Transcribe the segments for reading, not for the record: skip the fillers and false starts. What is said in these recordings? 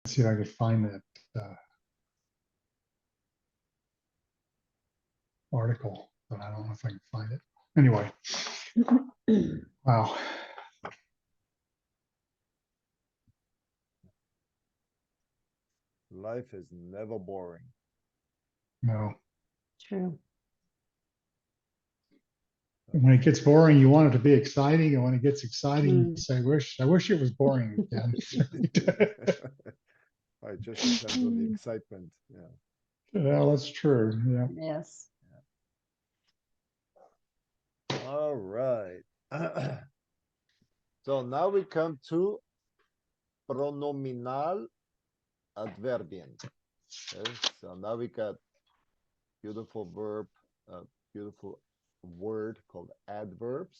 see if I could find that article, but I don't know if I can find it. Anyway, wow. Life is never boring. No. True. When it gets boring, you want it to be exciting, and when it gets exciting, you Mm. say, I wish it was boring again. It just depends on the excitement. Yeah. Well, that's true. Yeah. Yes. All right. So now we come to pronominal adverbien. Okay, so now we got beautiful verb, beautiful word called adverbs.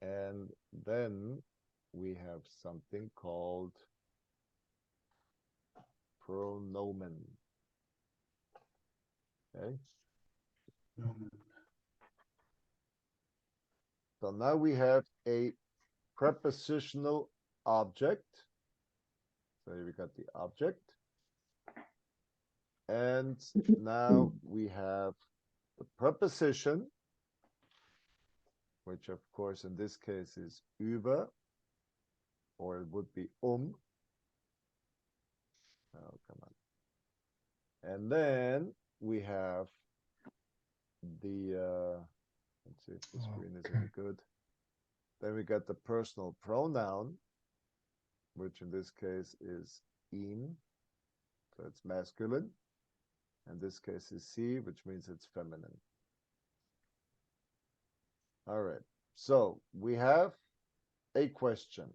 And then we have something called pronomen. Okay. So now we have a prepositional object. So we got the object. And now we have the preposition, which of course in this case is über, or it would be Oh, come on. And then we have the, let's see if the screen is any good. Then we got the personal pronoun, which in this case is ihn, so it's masculine. And this case is sie, which means it's feminine. All right, so we have a question.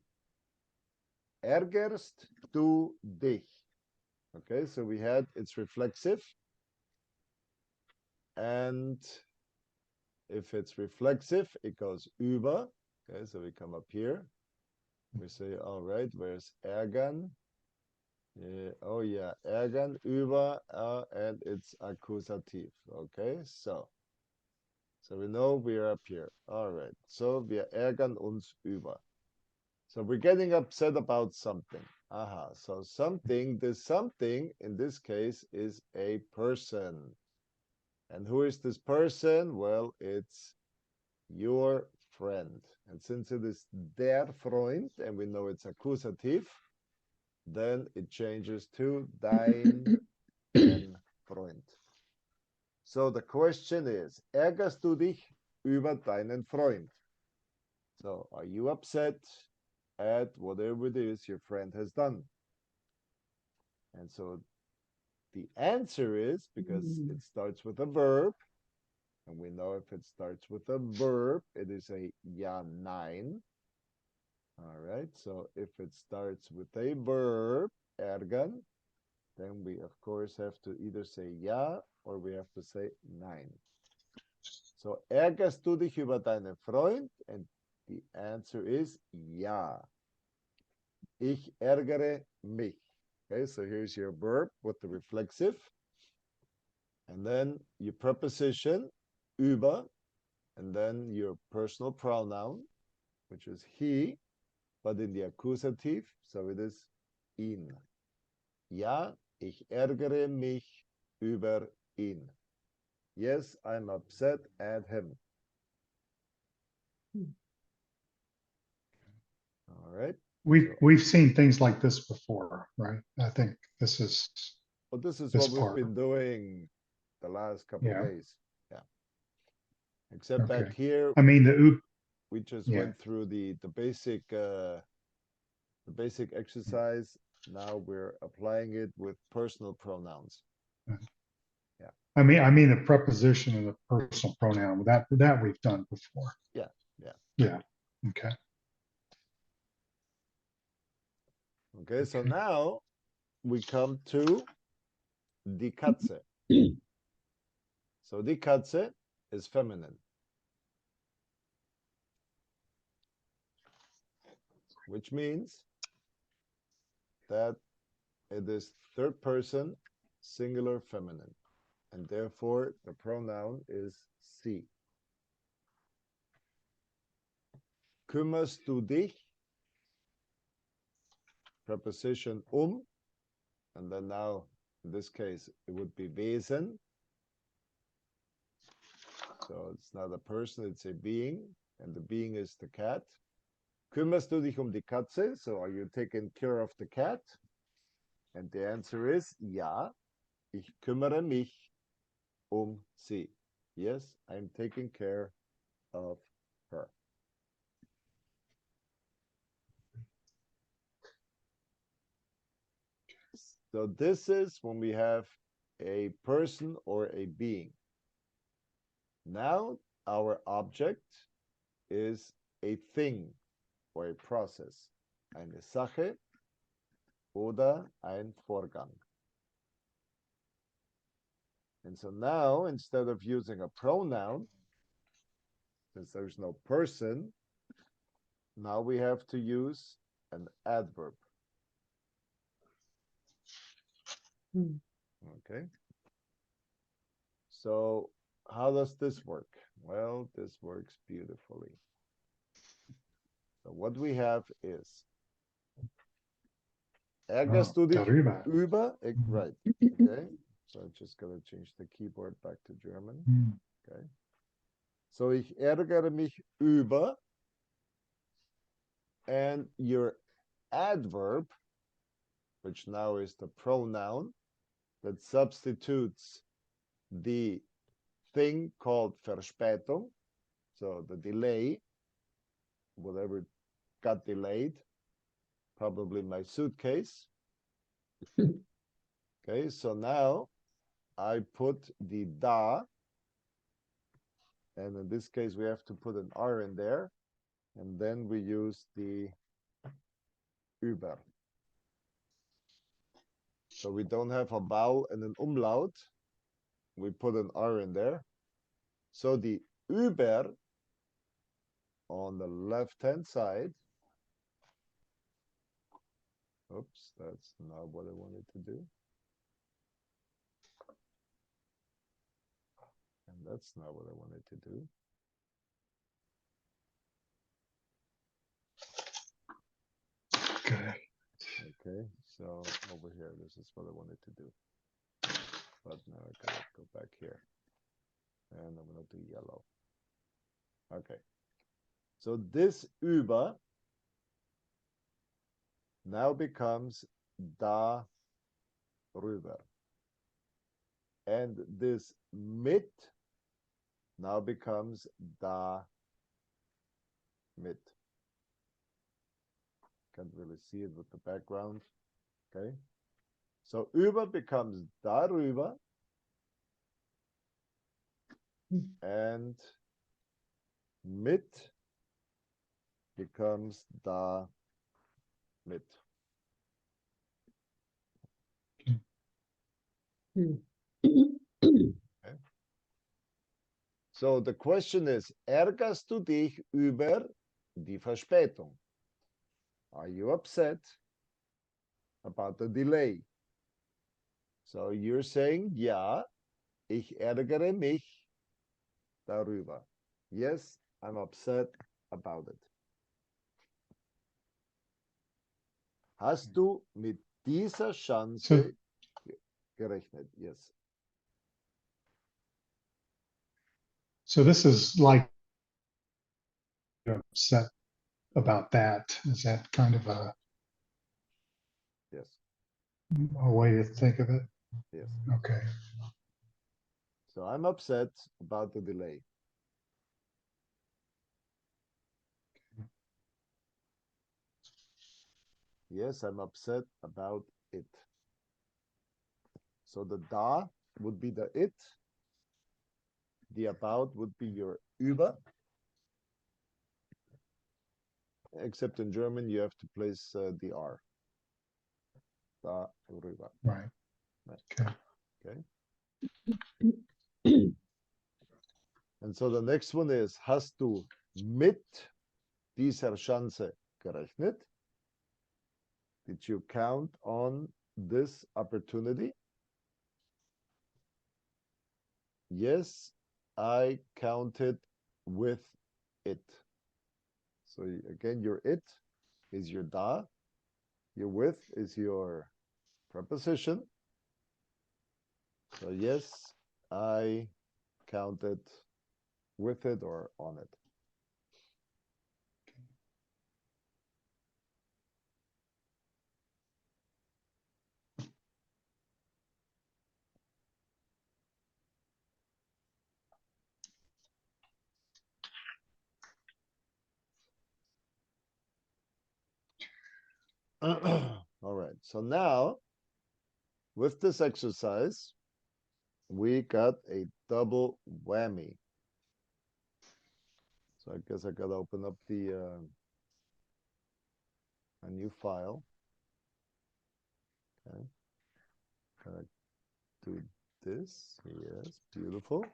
Ärgerst du dich? Okay, so we had it's reflexive. And if it's reflexive, it goes über. Okay, so we come up here. We say, all right, where's ärgern? Oh yeah, ärgern, über, and it's accusative. Okay, so we know we're up here. All right, so wir ärgern uns über. So we're getting upset about something. Aha, so something, this something in this case is a person. And who is this person? Well, it's your friend. And since it is der Freund, and we know it's accusative, then it changes to dein Freund. So the question is, ärgerst du dich über deinen Freund? So are you upset at whatever it is your friend has done? And so the answer is, because it starts with a verb, and we know if it starts with a verb, it is a ja, nein. All right, so if it starts with a verb, ärgern, then we of course have to either say ja or we have to say nein. So ärgerst du dich über deinen Freund? And the answer is ja. Ich ärgere mich. Okay, so here's your verb with the reflexive. And then your preposition, über, and then your personal pronoun, which is he, but in the accusative, so it is ihn. Ja, ich ärgere mich über ihn. Yes, I'm upset at him. All right. We've seen things like this before, right? I think this is. Well, this is this what we've part. been doing the last couple Yeah. days. Yeah. Except back here, I mean, we just went through the basic exercise. Now we're applying it with personal pronouns. Yeah. I mean the preposition and the personal pronoun that we've done before. Yeah. Yeah. Okay. Okay. So now we come to die Katze. So die Katze is feminine, which means that it is third person singular feminine, and therefore the pronoun is sie. Kümmerst du dich? preposition and then now, in this case, it would be Wesen. So it's not a person, it's a being, and the being is the cat. Kümmerst du dich die Katze? So are you taking care of the cat? And the answer is, ja, ich kümmere mich sie. Yes, I'm taking care of her. So this is when we have a person or a being. Now our object is a thing or a process, eine Sache oder ein Vorgang. And so now, instead of using a pronoun, since there's no person, now we have to use an adverb. Okay. So how does this work? Well, this works beautifully. So what we have is ärgerst du dich darüber. über? Right. Okay. So I'm just going to change the keyboard back to German. Okay. So ich ärgere mich über, and your adverb, which now is the pronoun that substitutes the thing called Verspätung, so the delay, whatever got delayed, probably my suitcase. Okay, so now I put the da, and in this case we have to put an R in there, and then we use the über. So we don't have a vowel and an umlaut. We put an R in there. So the über on the left-hand side. Oops, that's not what I wanted to do. And that's not what I wanted to do. Okay. Okay, so over here, this is what I wanted to do. But now I gotta go back here. And I'm gonna do yellow. Okay. So this über now becomes darüber. And this mit now becomes damit. Can't really see it with the background. Okay. So über becomes darüber. And mit becomes damit. Okay. So the question is, ärgerst du dich über die Verspätung? Are you upset about the delay? So you're saying, ja, ich ärgere mich darüber. Yes, I'm upset about it. Hast du mit dieser Chance gerechnet? Yes. So this is like you're upset about that. Is that kind of Yes. a way to think of it? Yes. Okay. So I'm upset about the delay. Yes, I'm upset about it. So the da would be the it. The about would be your über. Except in German, you have to place the R. Darüber. Right. Okay. Okay. And so the next one is, hast du mit dieser Chance gerechnet? Did you count on this opportunity? Yes, I counted with it. So again, your it is your da. Your with is your preposition. So yes, I counted with it or on it. All right, so now with this exercise, we got a double whammy. So I guess I gotta open up a new file. Okay, gotta do this. Yes, beautiful.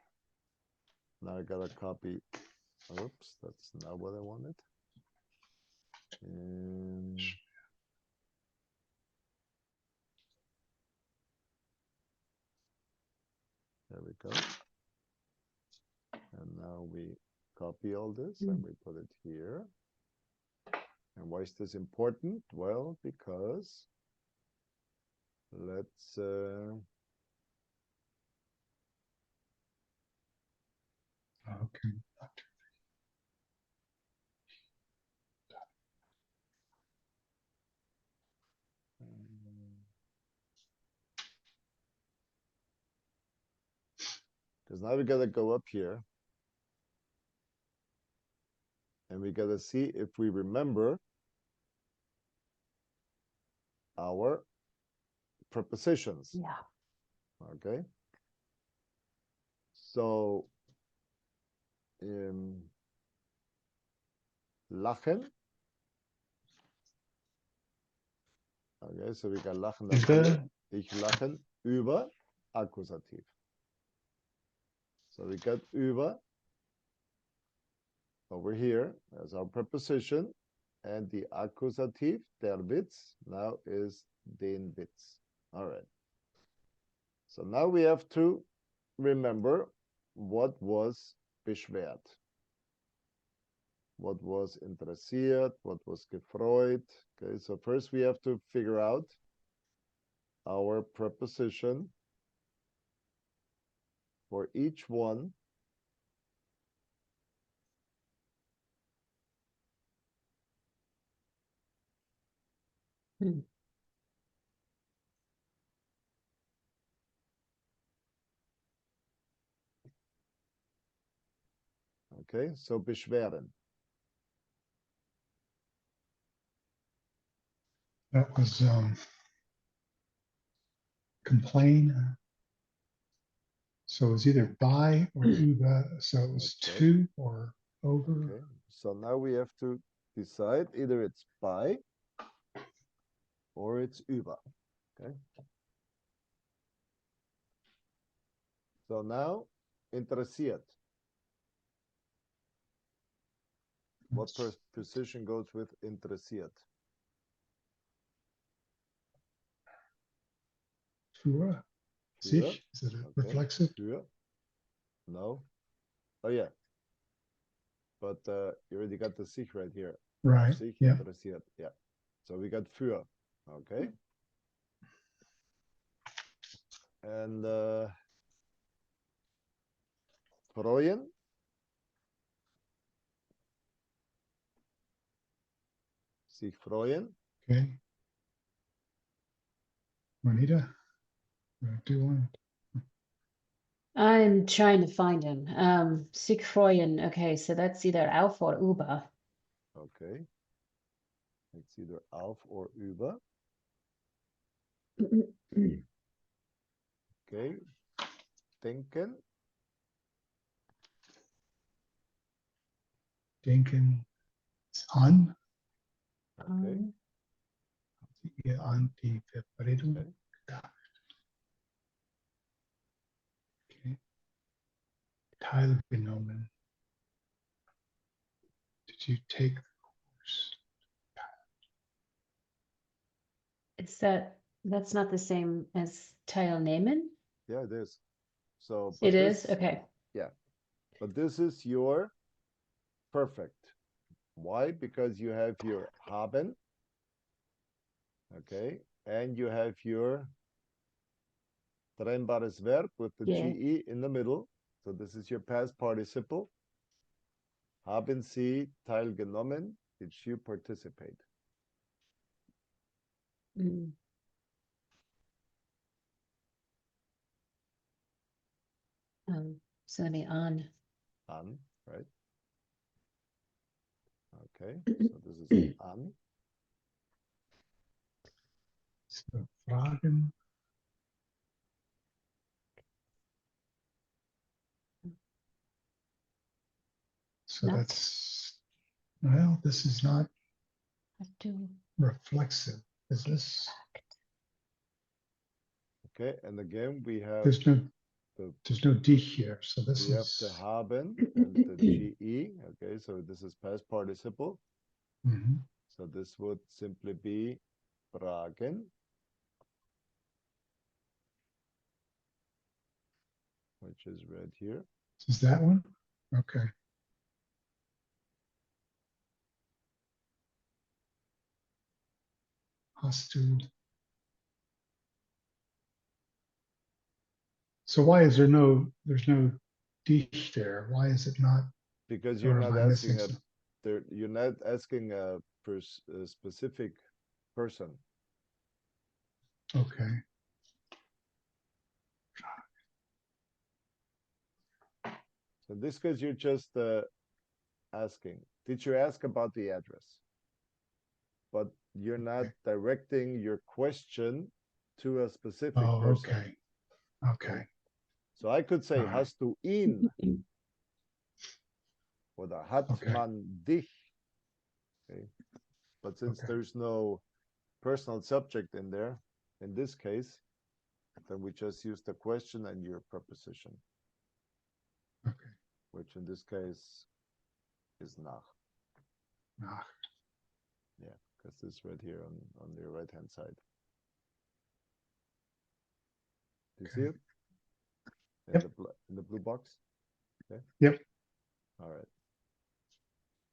Now I gotta copy. Oops, that's not what I wanted. And there we go. And now we copy all this and we put it here. And why is this important? Well, because let's Okay. because now we gotta go up here and we gotta see if we remember our prepositions. Yeah. Okay. So lachen. Okay, so we got lachen natürlich. Ich lachen über Akkusativ. So we got über over here as our preposition, and the Akkusativ, der Witz, now is den Witz. All right. So now we have to remember what was beschwert. What was interessiert, what was gefreut. Okay, so first we have to figure out our preposition for each one. Okay, so beschweren. That was complain. So it was either by or über. So it was Okay. to or over. Okay, so now we have to decide either it's by or it's über. Okay. So now interessiert. What preposition goes with interessiert? Für. Sich. Is it a reflexive? Für. No. Oh yeah. But you already got the sich right here. Right. Sich Yeah. interessiert. Yeah. So we got für. Okay. And freuen. Sich freuen. Okay. Juanita, do one. I'm trying to find him. Sich freuen. Okay, so that's either auf or über. Okay. It's either auf or über. Okay. Denken. Denken an. Okay. An die Verabredung. Okay. Okay. Teilgenommen. Did you take the course? Is that's not the same as teilnehmen? Yeah, it is. So It is? Okay. Yeah. But this is your perfect. Why? Because you have your haben. Okay, and you have your trennbares verb with the Yeah. GE in the middle. So this is your past participle. Haben Sie teilgenommen? Did you participate? Mm. So the on. An, right? Okay, so this is an. So Fragen. So No. that's, well, this is not Have to. reflexive. Is this, Okay, and again we have there's no, the there's no D here. So this we have the is, haben and the GE. Okay, so this is past participle. mhm. So this would simply be fragen, which is right here. Is that one? Okay. Hast du. So why is there's no dich there? Why is it not, Because or you're am not I missing asking a some? you're not asking a specific person. Okay, So in this case, you're just asking. Did you ask about the address? But you're not directing your question to a specific oh, person. okay, okay, So I could say, All right. hast du ihn? Oder hat okay, man dich? Okay. But since okay, there's no personal subject in there, in this case, then we just use the question and your preposition, okay. which in this case is nach. Nach. Yeah, because this right here on your right hand side. Do you see it? In Yep. in the blue box? Okay. Yep. All right.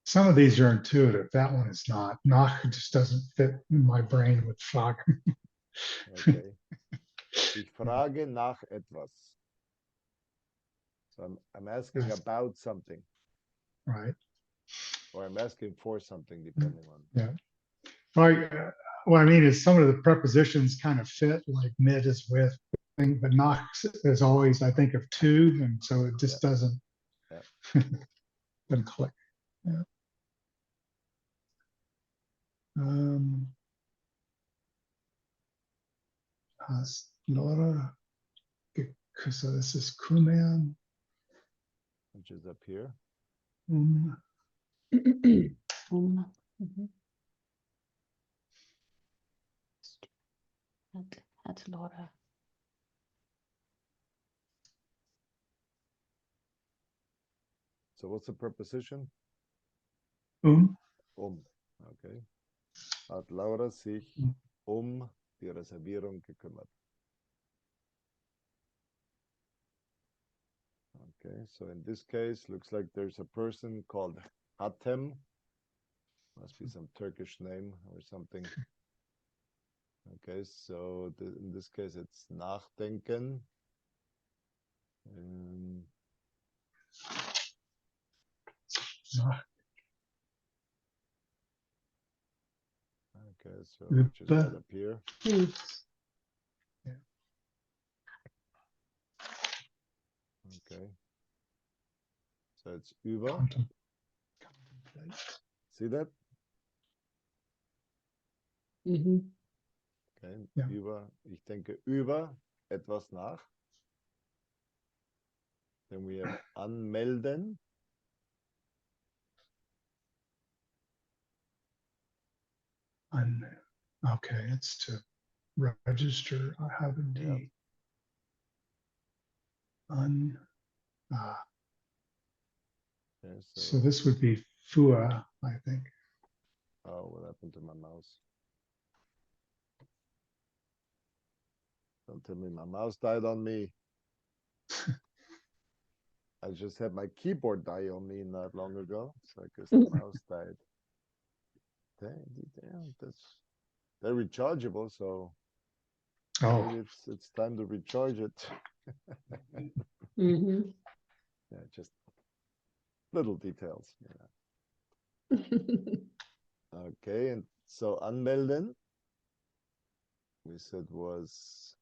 Some of these are intuitive. That one is not. Nach just doesn't fit in my brain with Fragen. Okay. Ich frage nach etwas. So I'm asking Yes. about something, Right. or I'm asking for something, depending on. Yeah. What I mean is some of the prepositions kind of fit, like mit is with, but nach is always, I think, of to, and so it just doesn't doesn't click. Yeah. Has Laura, so this is Kuman. Which is up here. Mhm. Hat Laura. So what's the preposition? Okay. Hat Laura sich die Reservierung gekümmert. Okay, so in this case, looks like there's a person called Hatem. Must be some Turkish name or something. Okay, so in this case, it's nachdenken. Okay, so which is right up here. Okay. So it's über. See that? Okay, Yeah. über. Ich denke über etwas nach. Then we have anmelden. Okay, it's to register. I have a D. Yep. Okay, So this would be FUA, I think. Oh, what happened to my mouse? Don't tell me my mouse died on me. I just had my keyboard die on me not long ago, so I guess the mouse died. Damn, that's they're rechargeable, so Oh, maybe it's time to recharge it. Mm-hmm. Yeah, just little details. Yeah. Okay, and so anmelden, we said was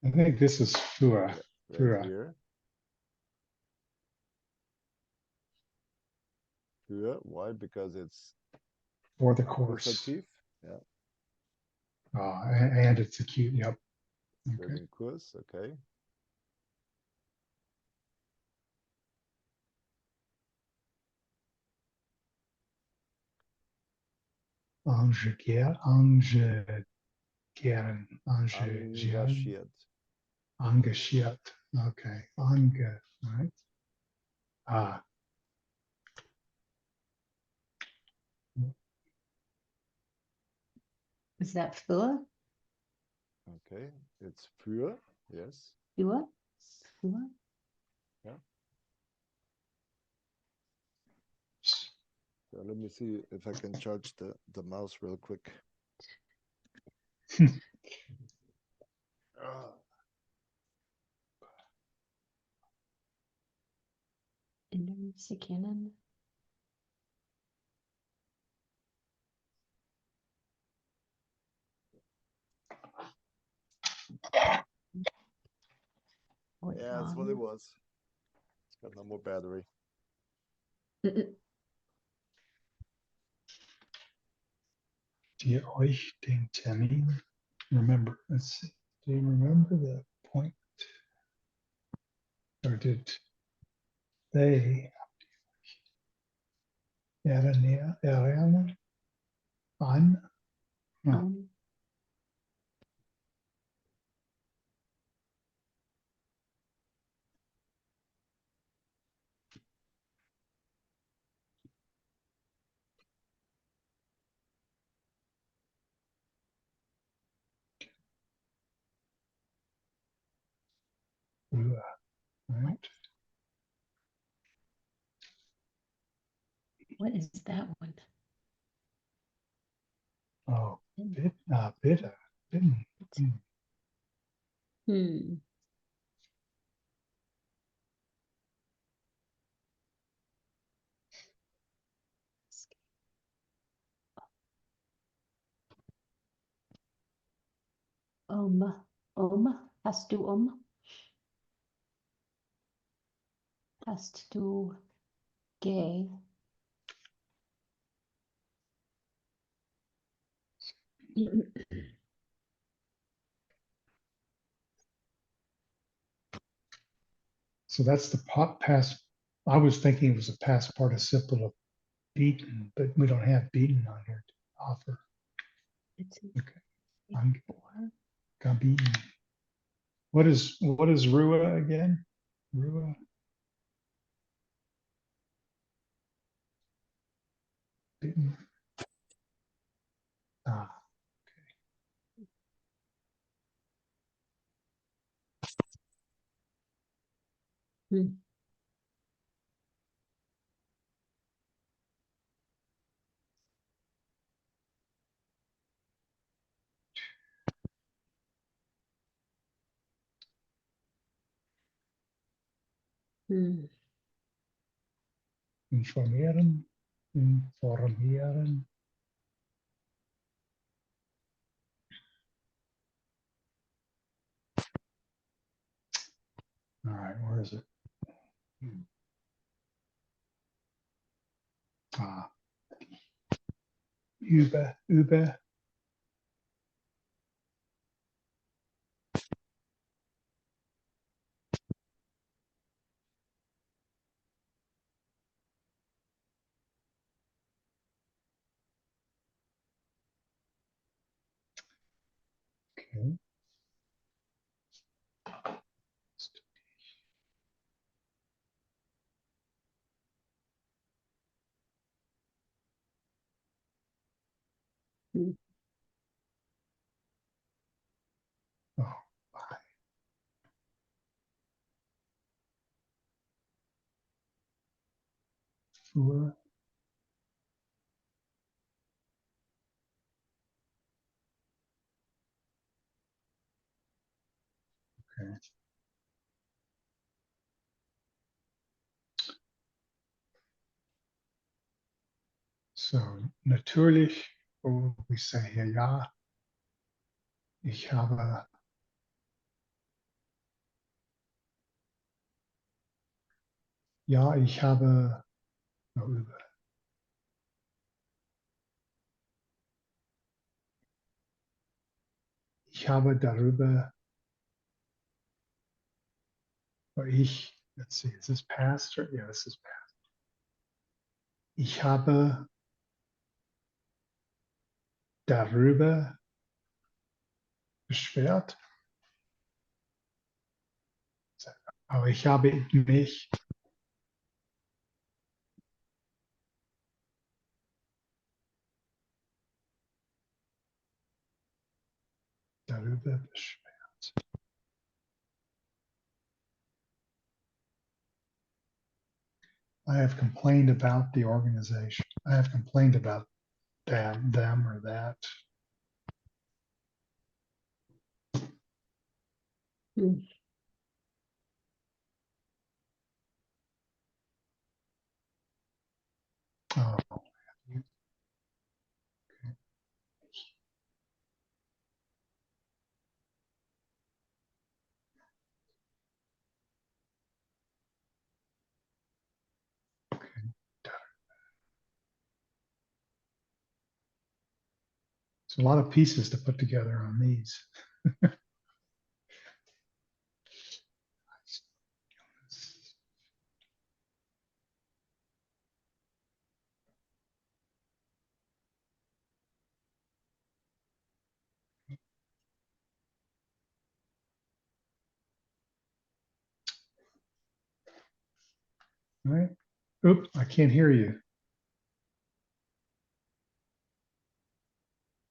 I think this is Fua. right Fua. here. Für, why? Because it's For the course. accusative. Yeah, And it's acute. Yep. für Okay. den Kurs. Okay. Engagieren. Engagieren. Engagiert. Engagiert. Okay. Right. Ah, Is that für? Okay, it's für. Yes. Für? Für? So let me see if I can charge the mouse real quick. Ah, Innerse kennen. yeah, that's what it was. It's got no more battery. die euch den Termin remember? Let's see. Do you remember the point? Or did they erinnern an? Right. What is that one? Oh, bitter. Bitten. Hmm. Hast du Hast du gay? So that's the past. I was thinking it was a past participle of beaten, but we don't have beaten on here to offer. It's Okay. I'm for. got beaten. What is Rua again? Rua. Beaten. Ah, Hmm. Hmm. informieren. Informieren. All right, where is it? Ah, Uber. Okay. Hmm. Oh, bye. Fua. Okay. So, natürlich, oh, we say here, ja, ich habe, ja, ich habe, no, über. Ich habe darüber, or ich, let's see, is this past? Or, yeah, this is past. Ich habe darüber beschwert. Aber ich habe mich darüber beschwert. I have complained about the organization. I have complained about them or that. Hmm. Oh, it's a lot of pieces to put together on these. All right. Oop, I can't hear you.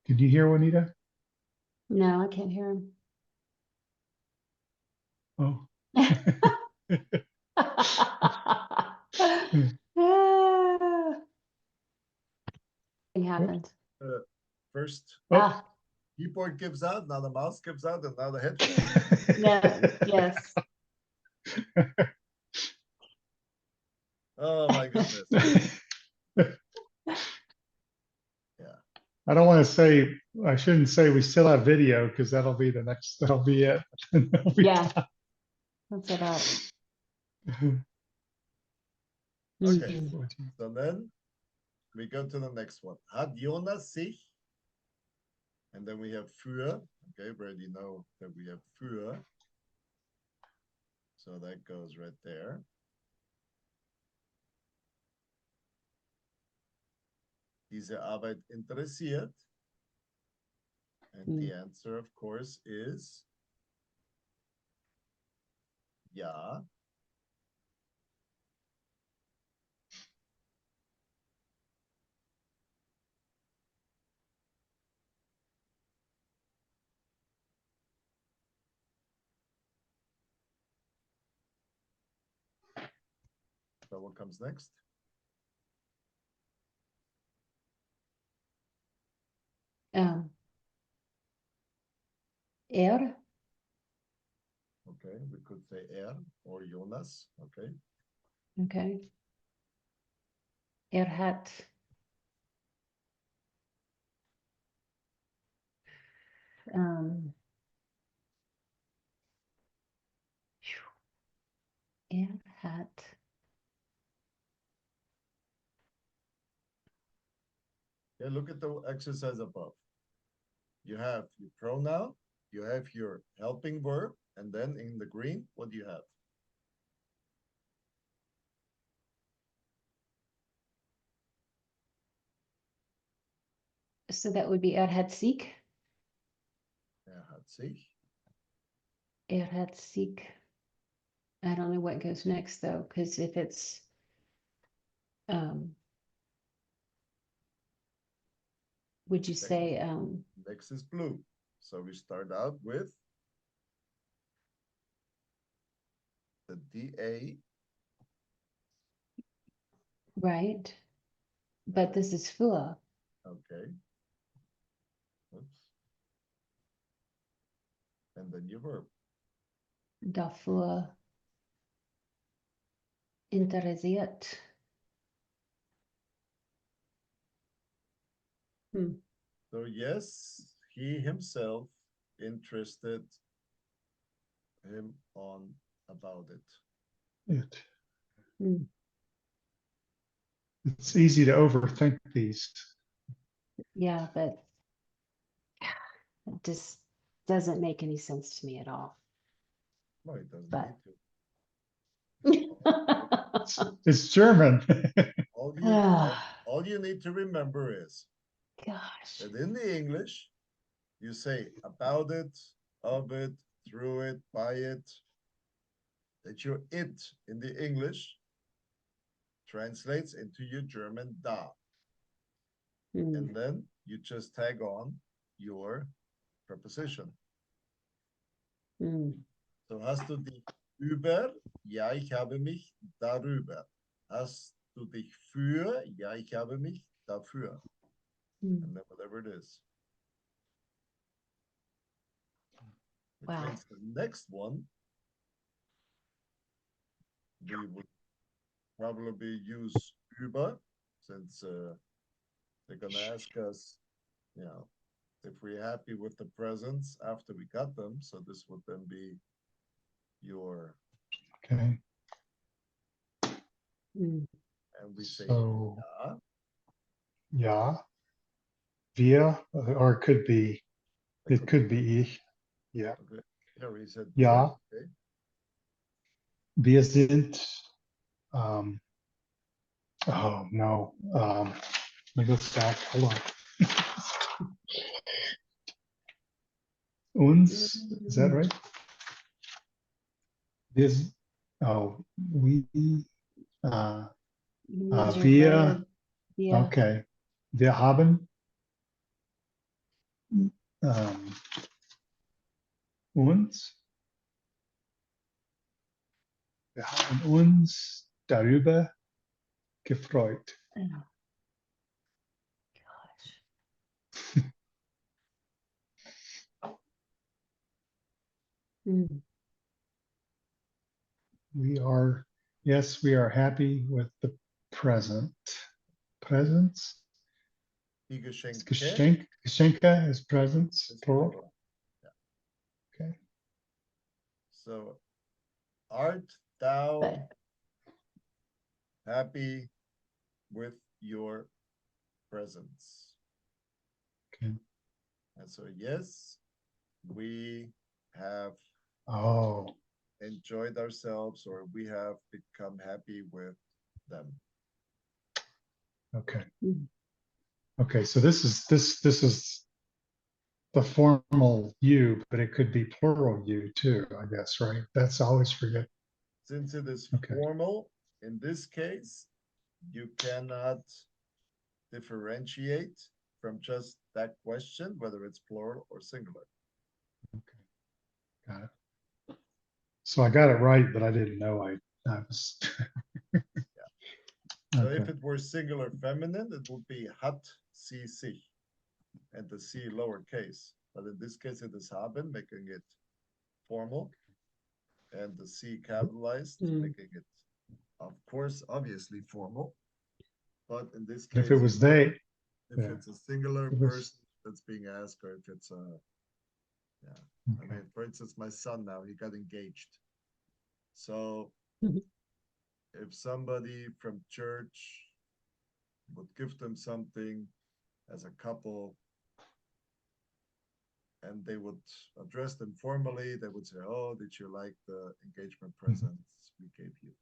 Did you hear Juanita? No, I can't hear him. Oh. Thing happened. First Oh. Ah, keyboard gives out, now the mouse gives out, and now the headphone. no, yes. Oh my goodness. I don't want to say, I shouldn't say we still have video because that'll be the next, that'll be it. That'll be Yeah. done. That's it up. Okay. Mhm. So then we go to the next one. Hat Jonas sich? And then we have für. Okay, we already know that we have für. So that goes right there. Diese Arbeit interessiert? And the answer, of course, is ja. So what comes next? Er, Okay, we could say er or Jonas. Okay. okay. Er hat er hat Yeah, look at the exercise above. You have your pronoun, you have your helping verb, and then in the green, what do you have? so that would be er hat sich. Er hat sich. Er hat sich. I don't know what goes next though, because if it's would you say Next is blue. So we start out with the DA. right? But this is für. Okay. Oops. And then your verb. dafür interessiert. Hm. So yes, he himself interested him on about it. Hm. It's easy to overthink these. Yeah, but it just doesn't make any sense to me at all. No, it doesn't But- need to. It's German. All you need to remember is Gosh. that in the English, you say about it, of it, through it, by it, that your it in the English translates into your German da. Hm. And then you just tag on your preposition. Hm. So hast du dich über? Ja, ich habe mich darüber. Hast du dich für? Ja, ich habe mich dafür. Hm. And then whatever it is. Which Wow. means the next one, we would probably use über, since they're gonna ask us, you know, if we're happy with the presents after we got them. So this would then be your, Okay. Hm. and we say, So, ja, ja, wir, or it could be ich. Yeah. okay. Harry said, Ja. okay. Wir sind, oh no, let me go back, hold on. Uns, is that right? This, oh, we, uh, You need your wir, verb. Yeah. okay. Wir haben uns, wir haben uns darüber gefreut. Oh, gosh. Hm. We are, yes, we are happy with the present. Presents, Die Geschenke Geschenke is presents, is plural. plural. Okay. So art thou But happy with your presents? Okay. And so yes, we have Oh, enjoyed ourselves, or we have become happy with them. okay. Mhm. Okay, so this is the formal you, but it could be plural you too, I guess, right? That's always forget. Since it is Okay. formal, in this case, you cannot differentiate from just that question, whether it's plural or singular. Okay. Got it. So I got it right, but I didn't know I was. So Okay. if it were singular feminine, it would be hat sie sich, and the C lowercase. But in this case, it is haben, making it formal, and the C capitalized, making it, of course, obviously formal. But in this case, If it was they, if yeah. it's a singular It was- person that's being asked, or if it's a, yeah. I okay. mean, for instance, my son now, he got engaged. So Mhm. if somebody from church would give them something as a couple, and they would address them formally, they would say, oh, did you like the engagement presents we gave you?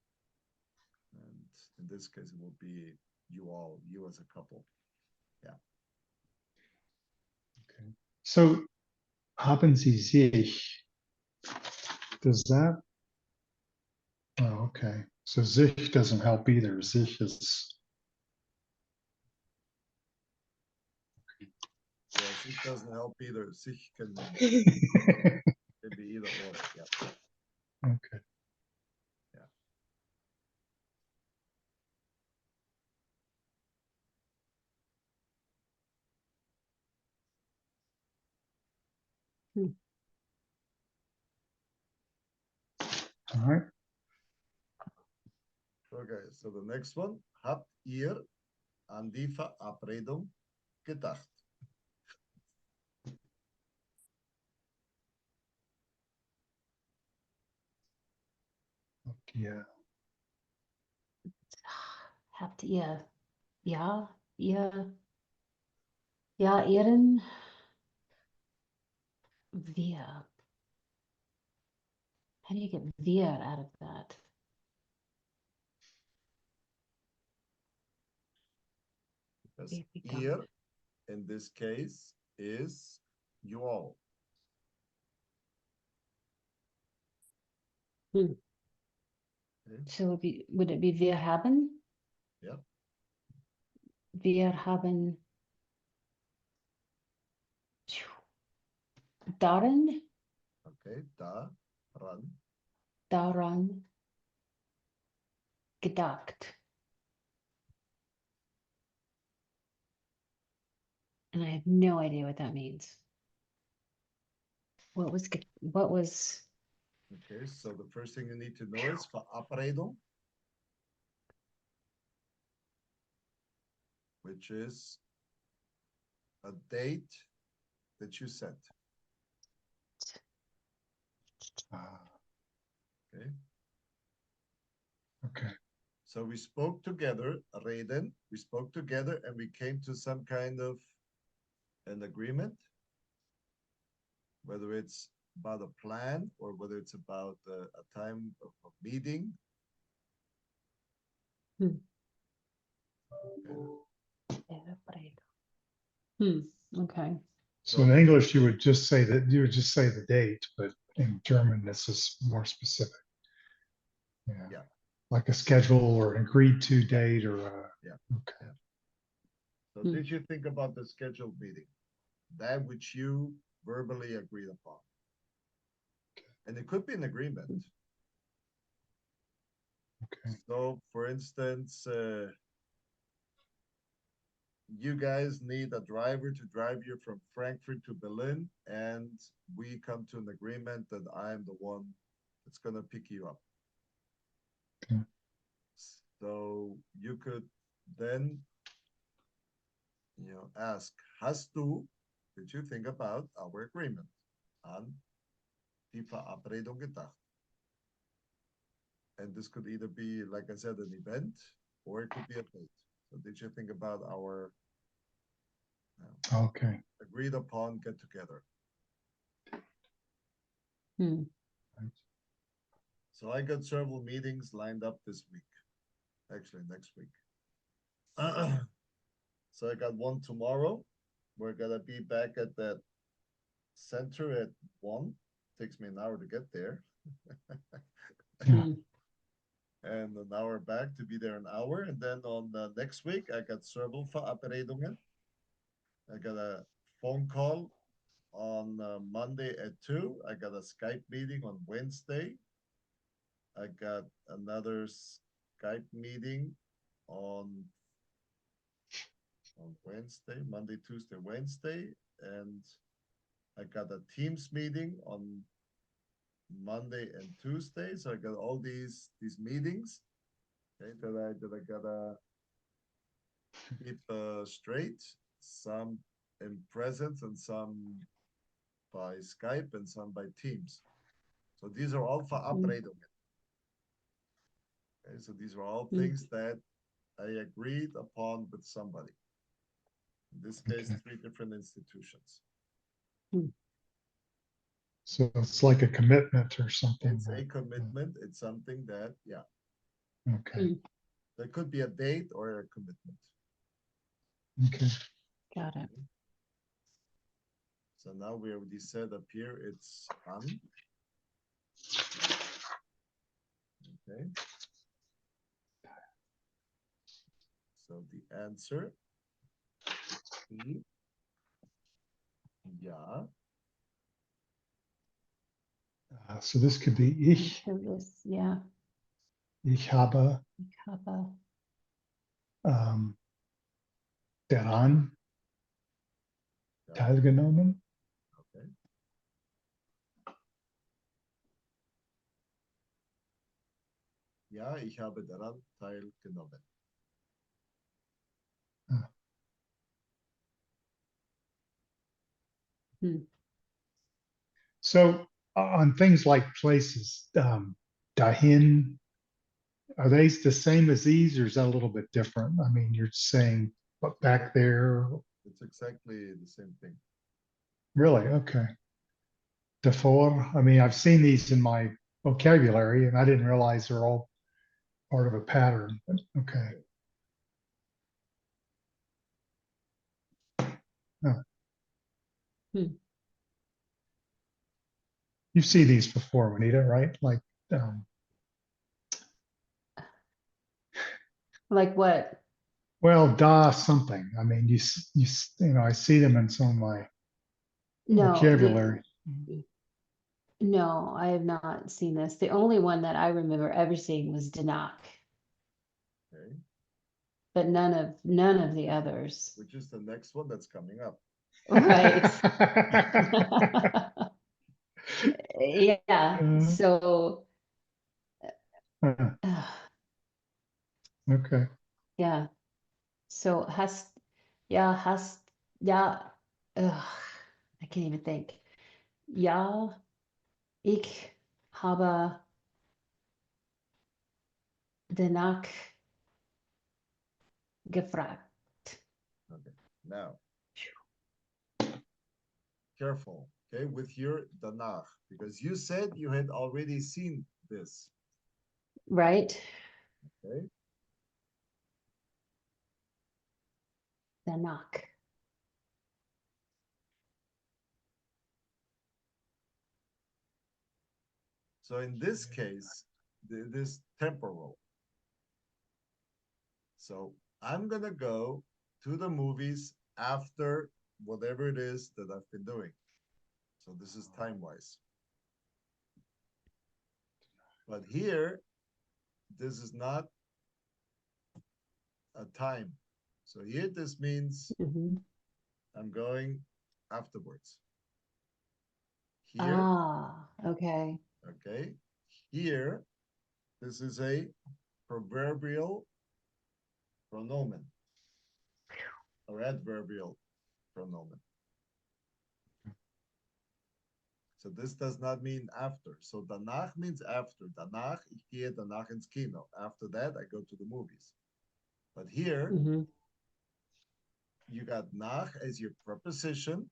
And in this case, it will be you all, you as a couple. Okay. So haben Sie sich? Does that? Oh, okay. So sich doesn't help either. Sich is. Yes, it doesn't help either. Sich can be either or. Yeah. Okay. Yeah. Hmm. All right. Okay, so the next one. Habt ihr an die Verabredung gedacht? Yeah. Habt ihr, ja, ihr, ja, ihren, wir. How do you get wir out of that? Because Wir gedacht. ihr in this case is you all. Hmm. Okay. So would it be wir haben? Yeah. Wir haben daran, Okay, daran gedacht. And I have no idea what that means. What was, Okay, so the first thing you need to know is Verabredung, which is a date that you set. Okay, Okay. so we spoke together, reden, we spoke together and we came to some kind of an agreement, whether it's about a plan or whether it's about a time of meeting. okay. So in English, you would just say the date, but in German, this is more specific. Yeah. Yeah. Like a schedule or an agreed to date or a. Yeah. Okay. So Hmm. did you think about the scheduled meeting? That which you verbally agreed upon. And it could be an agreement. Okay. So for instance, you guys need a driver to drive you from Frankfurt to Berlin, and we come to an agreement that I'm the one that's gonna pick you up. Okay. So you could then, ask, did you think about our agreement? An die Verabredung gedacht. And this could either be, like I said, an event, or it could be a date. So did you think about our Okay. agreed upon get together? Hmm. So I got several meetings lined up this week, actually next week. So I got one tomorrow. We're gonna be back at that center at 1. Takes me an hour to get there. Yeah. Hmm. And an hour back to be there an hour. And then on next week, I got several Verabredungen. I got a phone call on Monday at 2. I got a Skype meeting on Wednesday. I got another Skype meeting on Wednesday, Monday, Tuesday, Wednesday. And I got a Teams meeting on Monday and Tuesday. So I got all these meetings, okay, that I gotta keep straight. Some in presence and some by Skype and some by Teams. So these are all Verabredungen. Okay, so these are all things that I agreed upon with somebody. In this case, Okay. 3 different institutions. So it's like a commitment or something. It's a commitment. It's something that, yeah, Okay. there could be a date or a commitment. Okay. Got it. So now we already said up here it's an. Okay. So the answer, yeah. So this could be ich. So this, yeah, Ich habe ich habe, daran Yeah. teilgenommen. Okay. Ja, ich habe daran teilgenommen. So on things like places, dahin, are they the same as these, or is that a little bit different? I mean, you're saying back there, It's exactly the same thing. really? Okay. Davor, I mean, I've seen these in my vocabulary, and I didn't realize they're all part of a pattern. But okay. You see these before, Juanita, right? Like, Like what? well, da something. I mean, you know, I see them in some of my No, vocabulary. no, I have not seen this. The only one that I remember ever seeing was Danak, Okay. but none of the others. Which is the next one that's coming up. Right. Yeah. So, Okay. yeah. So hast, ja, I can't even think. Ja, ich habe danach gefragt. Okay. Now, careful, okay, with your danach, because you said you had already seen this. Right? Okay. Danach. So in this case, this temporal. So I'm gonna go to the movies after whatever it is that I've been doing. So this is time-wise. But here, this is not a time. So here, this means Mhm. I'm going afterwards. Here, Okay. okay. Here, this is a proverbial pronomen or adverbial pronomen. So this does not mean after. So danach means after. Danach, ich gehe danach ins Kino. After that, I go to the movies. But here, Mhm. you got nach as your preposition,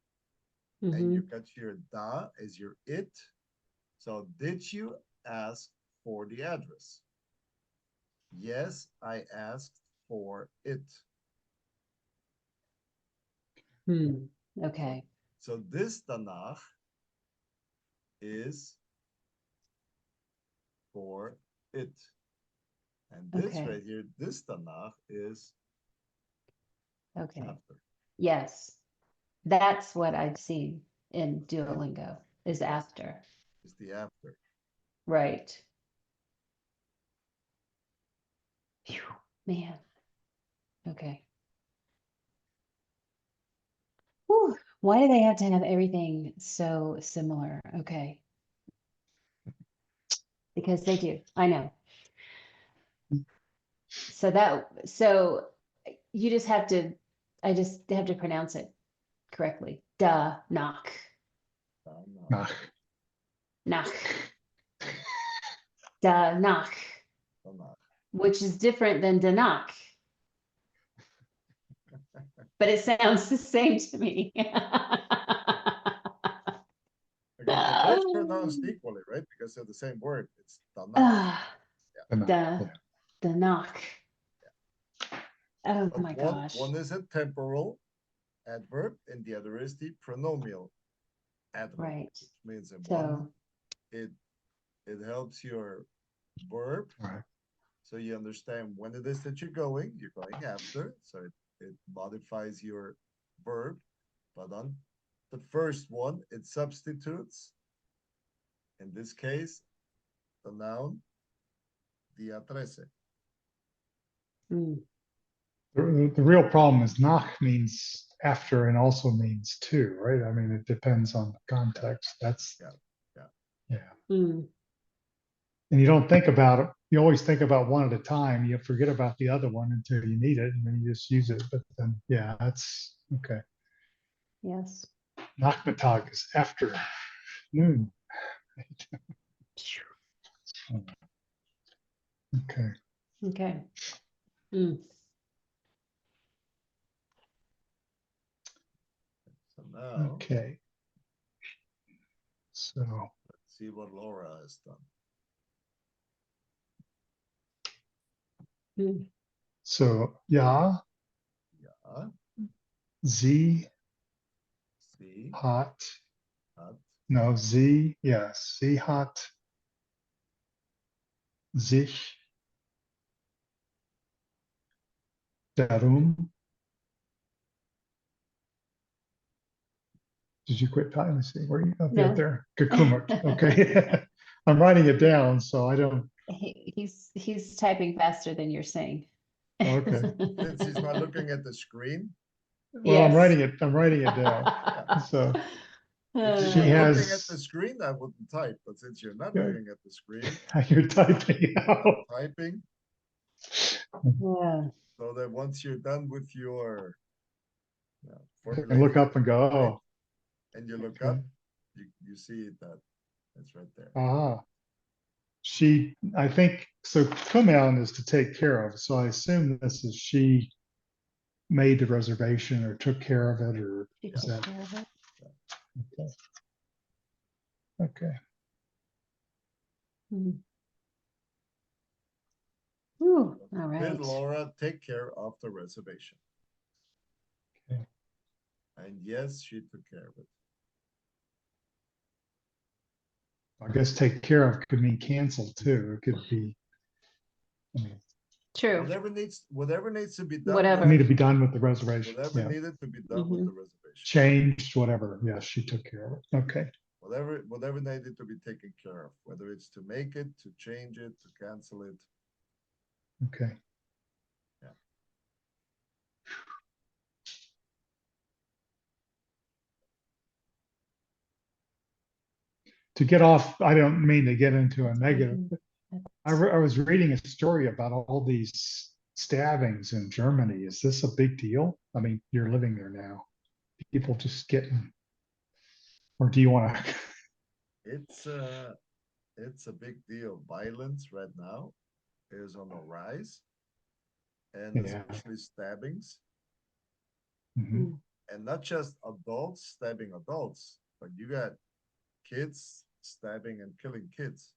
and Mhm. you got your da as your it. So did you ask for the address? Yes, I asked for it. Okay. So this danach is for it. And this Okay. right here, this danach is Okay. after. Yes. That's what I've seen in Duolingo is after. Is the after. Right. Phew, man. Okay. Whew. Why do they have to have everything so similar? Okay. Because they do. I know. So you just have to, I just have to pronounce it correctly. Duh, knock, Nach. knock, duh, knock, Danach. which is different than danach. But it sounds the same to me. Okay, they're both pronounced equally, right? Because they're the same word. It's danach. Danach, Duh, yeah. the knock. Oh But my gosh. one is a temporal adverb and the other is the pronominal adverb. Right. Which means in So, one, it helps your verb. Right. So you understand when it is that you're going after. So it modifies your verb. But on the first one, it substitutes, in this case, the noun, dia 13. The real problem is nach means after and also means to, right? I mean, it depends on the context. That's, Yeah, yeah. yeah. mm, And you don't think about it, you always think about one at a time. You forget about the other one until you need it, and then you just use it. But then, yeah, that's okay. Yes. Nachmittag is afternoon. Okay. Okay. Mm. So now, Okay. So, let's see what Laura has done. Mm. so ja, Yeah, sie see, hat, hat, no, sie hat sich darum. Did you quit typing? Let's see, where are you up No. there? Gekümmert. Okay. I'm writing it down, so I don't. He's typing faster than you're saying. Okay. since he's not looking at the screen. Well, I'm Yes. writing it. I'm writing it down. So If She you were has- looking at the screen, I wouldn't type, but since you're not Yeah. looking at the screen, you're typing out. I'm typing, Yeah. so that once you're done with your And look up and go, oh, and you look okay. up, you see that it's right there. ah. I think, so Kumeln is to take care of. So I assume this is she made the reservation or took care of it, or She is took that, care of it. okay. Okay. Mm. Ooh, all Did right. Laura take care of the reservation? Okay. And yes, she took care of it. I guess take care of could mean cancel too. It could be, I mean, True. Whatever needs to be done. Whatever. need to be done with the reservation. Whatever Yeah. needed to be done with Mhm. the reservation. Changed, whatever. Yes, she took care of it. Okay. Whatever needed to be taken care of, whether it's to make it, to change it, to cancel it. Okay. Yeah. To get off, I don't mean to get into a negative, Mhm. but I was reading a story about all these stabbings in Germany. Is this a big deal? I mean, you're living there now. People just getting, or do you want to? It's a big deal. Violence right now is on the rise, and Yeah. especially stabbings, Mm. and not just adults stabbing adults, but you got kids stabbing and killing kids.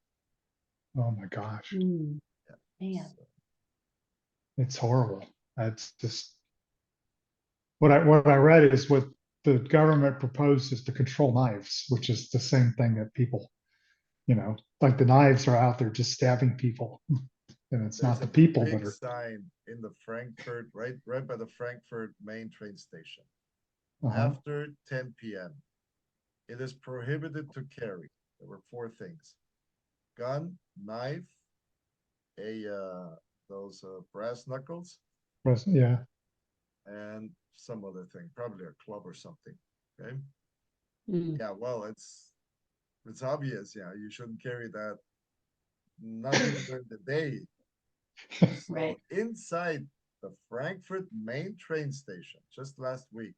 Oh my gosh, Mm. Yeah. Man. So, it's horrible. That's just what I read is what the government proposed is to control knives, which is the same thing that people, like the knives are out there just stabbing people, and it's there's not the a people that big are. sign in the Frankfurt, right by the Frankfurt main train station. Uh-huh. After 10 p.m., it is prohibited to carry. There were 4 things: gun, knife, those brass knuckles, Yeah. and some other thing, probably a club or something. Okay. Mm. Yeah, well, it's obvious. Yeah, you shouldn't carry that, not even during the day. So Right. inside the Frankfurt main train station, just last week,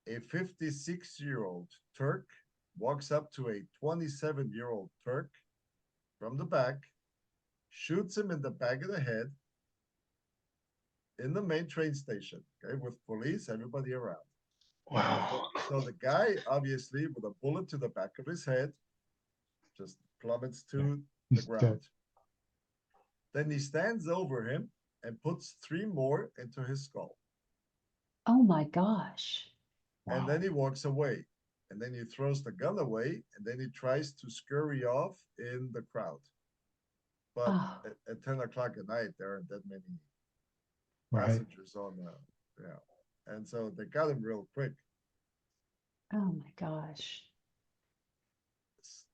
a 56-year-old Turk walks up to a 27-year-old Turk from the back, shoots him in the back of the head in the main train station, okay, with police, everybody around. Wow. So the guy, obviously, with a bullet to the back of his head, just plummets to the He's ground. dead. Then he stands over him and puts 3 more into his skull. Oh my gosh. And Wow. then he walks away. And then he throws the gun away, and then he tries to scurry off in the crowd. But Oh. at 10 o'clock at night, there aren't that many Right. passengers on the, and so they got him real quick. Oh my gosh.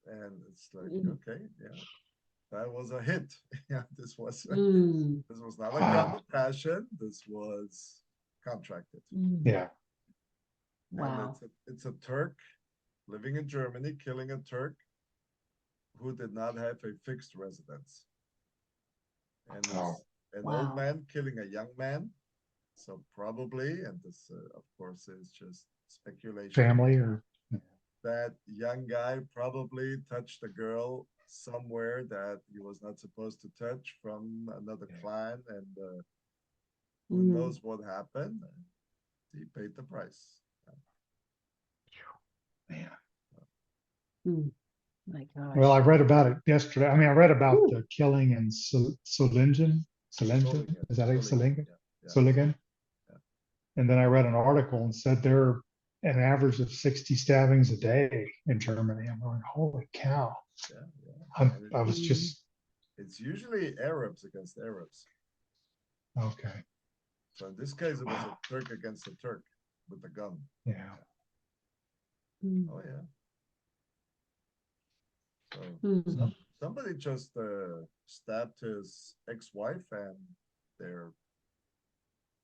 And it's like, Mm. okay, yeah, that was a hit. Yeah, this was Mm. not a Wow. crime of passion. This was contracted. Mm. Yeah. Wow. And it's a Turk living in Germany, killing a Turk who did not have a fixed residence. And it's Oh. an Wow. old man killing a young man. So probably, and this of course is just speculation, Family or that young guy probably touched a girl somewhere that he was not supposed to touch from another clan, and who Mm. knows what happened. He paid the price. man. Mm. My gosh. Well, I read about it yesterday. I mean, I read about Ooh. the killing in Solingen. Solingen, Is that it? Solingen? yeah. Solingen? Yeah. And then I read an article and said there are an average of 60 stabbings a day in Germany. I'm going, holy cow. Yeah, yeah. And I was just, it's usually Arabs against Arabs. okay. So in this case, it was a Turk against a Turk with a gun. Yeah. Mm. Oh yeah. So Mm. somebody just stabbed his ex-wife and their,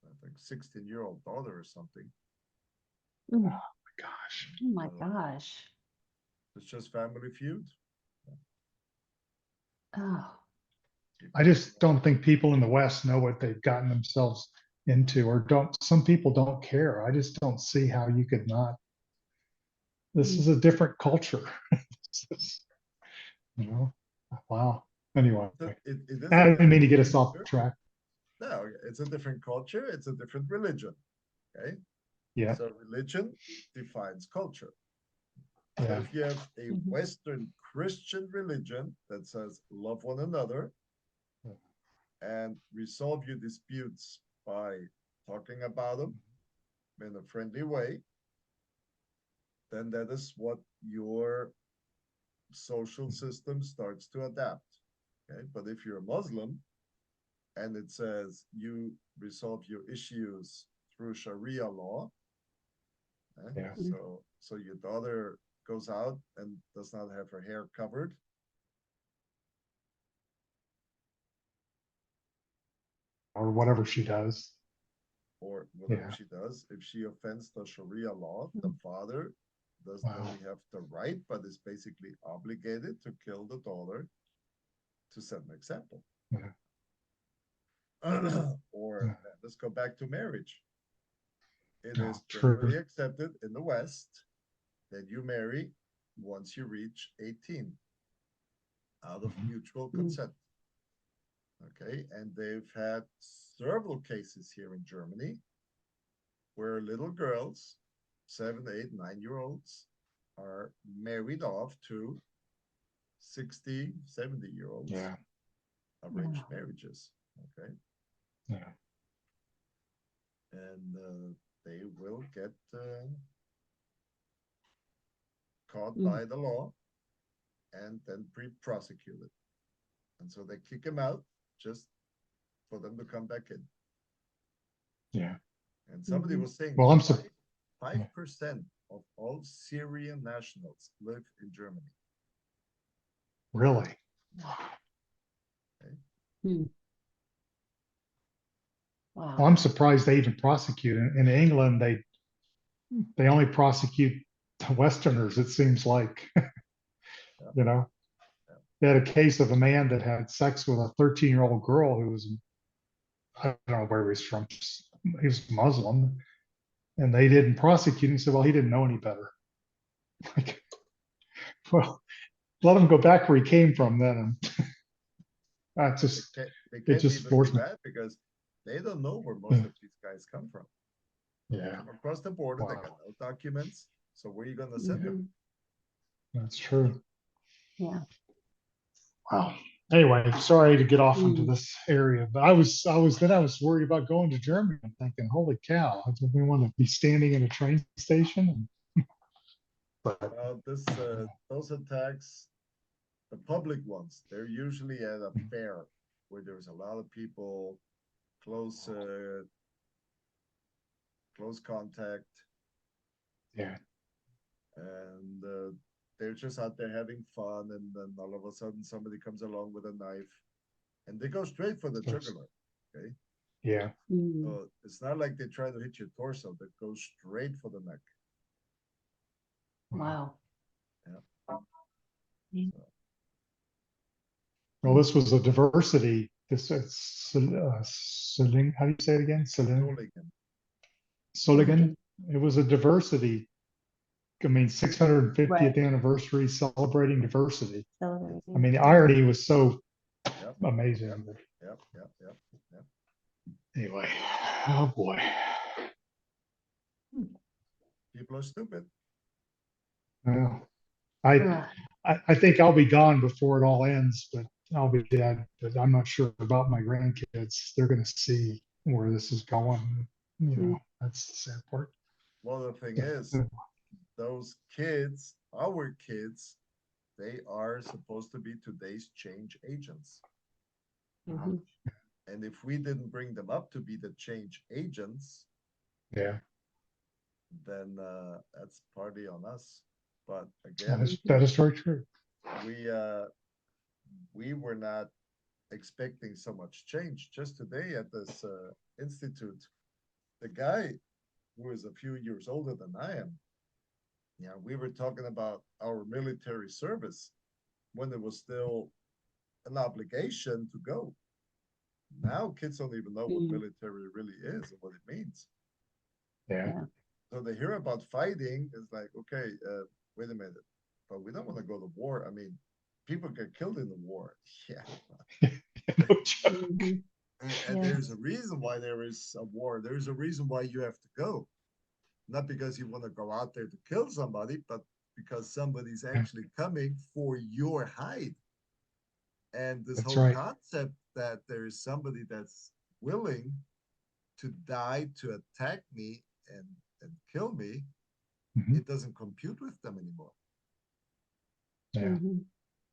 I think, 16-year-old daughter or something. Mm. Gosh. Oh my gosh. It's just family feud. Oh. I just don't think people in the West know what they've gotten themselves into, or some people don't care. I just don't see how you could not. This is a different culture. You know, wow. Anyway, It is I a didn't mean to different get us off culture. track. No, it's a different culture. It's a different religion. Okay. Yeah. So religion defines culture. So Yeah. if you have a Mhm. Western Christian religion that says love one another and resolve your disputes by talking about them in a friendly way, then that is what your social system starts to adapt. Okay. But if you're a Muslim and it says you resolve your issues through Sharia law, Yeah. so your daughter goes out and does not have her hair covered, Or whatever she does. or whatever Yeah. she does, if she offends the Sharia law, the father doesn't Wow. only have the right, but is basically obligated to kill the daughter to set an example. Yeah. Or Yeah. let's go back to marriage. It No, is true. generally accepted in the West that you marry once you reach 18 out of Mhm. mutual consent. Okay, and they've had several cases here in Germany where little girls, 7, 8, 9-year-olds, are married off to 60, 70-year-olds, Yeah. arranged marriages. Okay, Yeah. and they will get caught Mm. by the law and then prosecuted. And so they kick him out just for them to come back in. Yeah. And somebody was saying Well, 5% of all Syrian nationals live in Germany. Really. Okay. Mm. Wow. Well, I'm surprised they even prosecute. In England, they only prosecute the Westerners, it seems like. You know, they had a case of a man that had sex with a 13-year-old girl who was, I don't know where he was from. He was Muslim, and they didn't prosecute him. Said, well, he didn't know any better. Like, well, let him go back where he came from then. And just, They it can't just even floors do me. that because they don't know where most of these guys come from. Yeah, From across the border, they Wow. got no documents. So where are you going to send them? that's true. Yeah. Wow. Anyway, sorry to get off into Mm. this area, but I was worried about going to Germany. I'm thinking, holy cow, we want to be standing in a train station. But Those attacks, the public ones, they're usually at a fair where there's a lot of people, close contact, yeah, and they're just out there having fun, and then all of a sudden somebody comes along with a knife, and they go straight for the jugular. Okay, yeah, Mm. so it's not like they try to hit your torso; they go straight for the neck. Wow. Yeah. Mm. So, Well, this was a diversity, this, how do you say it again? Soligen. Soligan. It was a diversity. I mean, 650th Right. anniversary celebrating diversity. Celebrating. I mean, the irony was so Yep, amazing. yep, yep, yep. Anyway, oh boy. People are stupid. Well, Ugh. I think I'll be gone before it all ends, but I'll be dead. But I'm not sure about my grandkids. They're going to see where this is going. You know, that's the sad part. Well, the thing is, those kids, our kids, they are supposed to be today's change agents. Mhm. And if we didn't bring them up to be the change agents, Yeah, then that's partly on us. But that again, is very true. we were not expecting so much change. Just today at this institute, the guy who is a few years older than I am, yeah, we were talking about our military service when it was still an obligation to go. Now kids don't even know what military really is and what it means. Yeah, So they hear about fighting, it's like, okay, wait a minute, but we don't want to go to war. I mean, people get killed in the war. Yeah. no joke. Mhm. And there's a reason why there is a war. There's a reason why you have to go. Not because you want to go out there to kill somebody, but because somebody's actually coming for your hide. And this That's whole right. concept that there is somebody that's willing to die to attack me and kill me, Mhm. it doesn't compute with them anymore. Yeah, Mhm.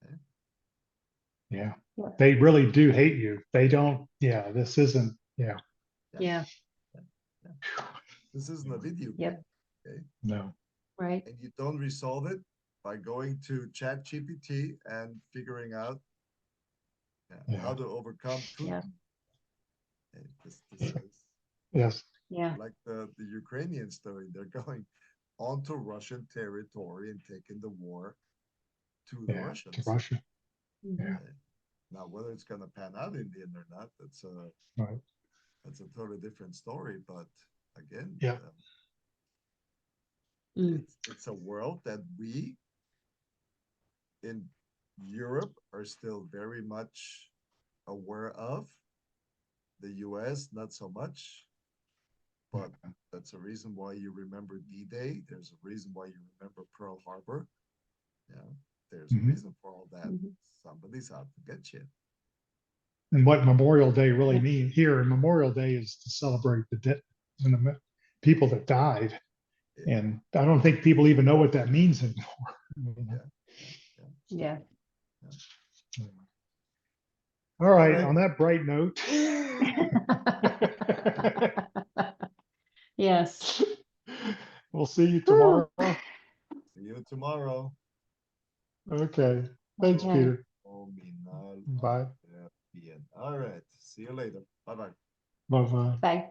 yeah. Yeah. They really do hate you. They don't. Yeah, this isn't. Yeah, Yeah. This isn't a video game. Yep. Okay? no. Right. And you don't resolve it by going to ChatGPT and figuring out Yeah. how to overcome Putin. Yeah. This is Yes. Yeah. like the Ukrainian story. They're going onto Russian territory and taking the war to the Yeah. Russians. To Russia. Mhm. Yeah. Now, whether it's going to pan out in the end or not, Right. that's a totally different story. But again, Yeah. it's a world that we in Europe are still very much aware of. The US, not so much. But that's a reason why you remember D-Day. There's a reason why you remember Pearl Harbor. Yeah, there's a Mhm. reason for all that. Mhm. Somebody's out to get you. And what Memorial Day really means here, Memorial Day is to celebrate the dead and the people that died. Yeah. And I don't think people even know what that means anymore. You know? Yeah. All right. right. On that bright note. Yes. We'll see you tomorrow. See you tomorrow. Okay. Thanks, Okay. Peter. Pronominaladverbien. Bye. All right. See you later. Bye-bye. Bye-bye. Bye.